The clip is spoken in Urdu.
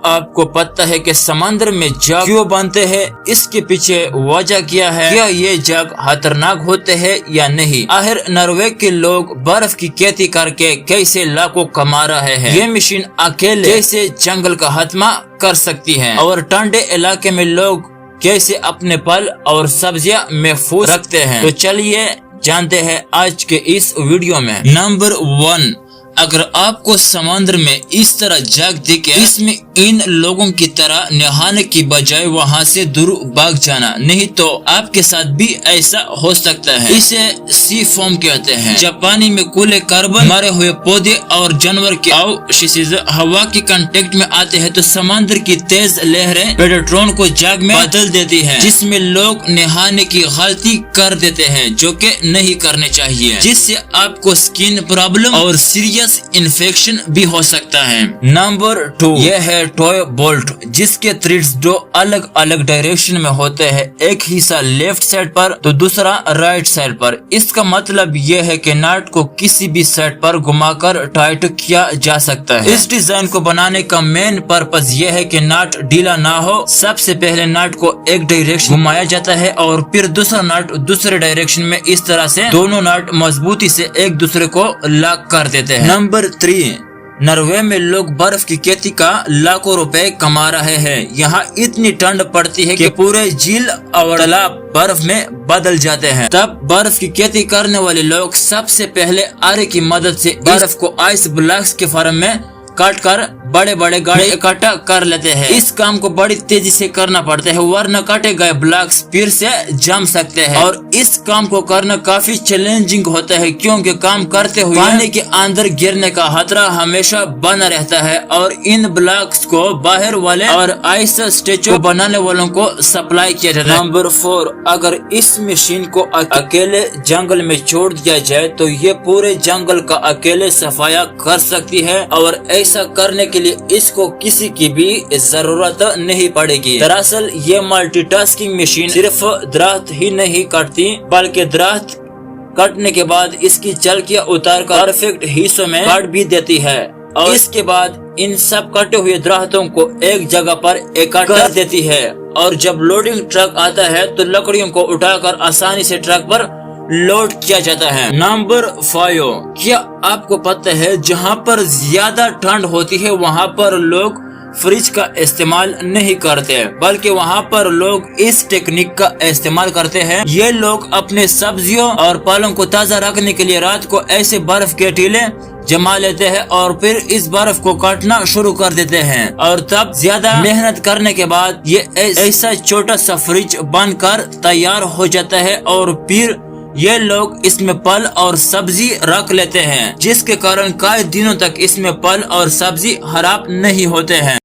آپ کو پتہ ہے کہ سمندر میں جگ کیوں بنتے ہیں؟ اس کے پیچھے وجہ کیا ہے؟ کیا یہ جگ خطرناک ہوتے ہیں یا نہیں؟ آخر نروے کے لوگ برف کی کھیتی کر کے کیسے لاکھوں کما رہے ہیں؟ یہ مشین اکیلے کیسے جنگل کا خاتمہ کر سکتی ہے؟ اور ٹھنڈے علاقے میں لوگ کیسے اپنے پھل اور سبزیاں محفوظ رکھتے ہیں؟ تو چلیے جانتے ہیں آج کے اس ویڈیو میں۔ نمبر 1، اگر آپ کو سمندر میں اس طرح جگ دکھے، اس میں ان لوگوں کی طرح نہانے کی بجائے وہاں سے دور بھاگ جانا، نہیں تو آپ کے ساتھ بھی ایسا ہو سکتا ہے۔ اسے سی فوم کہتے ہیں۔ جب پانی میں کولے کاربن، مرے ہوئے پودے اور جانور کے اوشیشز ہوا کے کانٹیکٹ میں آتے ہیں تو سمندر کی تیز لہریں پیٹرون کو جگ میں بدل دیتی ہیں، جس میں لوگ نہانے کی غلطی کر دیتے ہیں جو کہ نہیں کرنے چاہیے، جس سے آپ کو سکن پرابلم اور سیریس انفیکشن بھی ہو سکتا ہے۔ نمبر 2، یہ ہے ٹوئے بولٹ، جس کے تھریڈز دو الگ الگ ڈائریکشن میں ہوتے ہیں، ایک حصہ لیفٹ سائڈ پر تو دوسرا رائٹ سائڈ پر۔ اس کا مطلب یہ ہے کہ نٹ کو کسی بھی سائڈ پر گھما کر ٹائٹ کیا جا سکتا ہے۔ اس ڈیزائن کو بنانے کا مین پرپز یہ ہے کہ نٹ ڈھیلا نہ ہو۔ سب سے پہلے نٹ کو ایک ڈائریکشن گھمایا جاتا ہے اور پھر دوسرا نٹ دوسرے ڈائریکشن میں، اس طرح سے دونوں نٹ مضبوطی سے ایک دوسرے کو لاک کر دیتے ہیں۔ نمبر 3، نروے میں لوگ برف کی کھیتی کا لاکھوں روپے کما رہے ہیں۔ یہاں اتنی ٹھنڈ پڑتی ہے کہ پورے جھیل اور تالاب برف میں بدل جاتے ہیں۔ تب برف کی کھیتی کرنے والے لوگ سب سے پہلے آرے کی مدد سے برف کو آئس بلاکس کے فارم میں کاٹ کر بڑے بڑے گاڑے اکٹھا کر لیتے ہیں۔ اس کام کو بڑی تیزی سے کرنا پڑتا ہے ورنہ کاٹے گئے بلاکس پھر سے جم سکتے ہیں، اور اس کام کو کرنا کافی چیلنجنگ ہوتا ہے کیونکہ کام کرتے ہوئے پانی کے اندر گرنے کا خطرہ ہمیشہ بنا رہتا ہے اور ان بلاکس کو باہر والے اور آئس اسٹیچو بنانے والوں کو سپلائی کیا جاتا ہے۔ نمبر 4، اگر اس مشین کو اکیلے جنگل میں چھوڑ دیا جائے تو یہ پورے جنگل کا اکیلے صفایا کر سکتی ہے، اور ایسا کرنے کے لیے اس کو کسی کی بھی ضرورت نہیں پڑے گی۔ دراصل یہ ملٹی ٹاسکنگ مشین صرف درخت ہی نہیں کاٹتی بلکہ درخت کٹنے کے بعد اس کی چلکیاں اتار کر پرفیکٹ حصوں میں کاٹ بھی دیتی ہے، اور اس کے بعد ان سب کٹے ہوئے درختوں کو ایک جگہ پر اکٹھا کر دیتی ہے، اور جب لوڈنگ ٹرک آتا ہے تو لکڑیوں کو اٹھا کر آسانی سے ٹرک پر لوڈ کیا جاتا ہے۔ نمبر 5، کیا آپ کو پتہ ہے جہاں پر زیادہ ٹھنڈ ہوتی ہے وہاں پر لوگ فریج کا استعمال نہیں کرتے بلکہ وہاں پر لوگ اس ٹیکنیک کا استعمال کرتے ہیں۔ یہ لوگ اپنے سبزیوں اور پھلوں کو تازہ رکھنے کے لیے رات کو ایسے برف کے ٹیلے جما لیتے ہیں اور پھر اس برف کو کاٹنا شروع کر دیتے ہیں، اور تب زیادہ محنت کرنے کے بعد یہ ایسا چھوٹا سا فریج بن کر تیار ہو جاتا ہے، اور پھر یہ لوگ اس میں پھل اور سبزی رکھ لیتے ہیں، جس کے کارن کئی دنوں تک اس میں پھل اور سبزی خراب نہیں ہوتے ہیں۔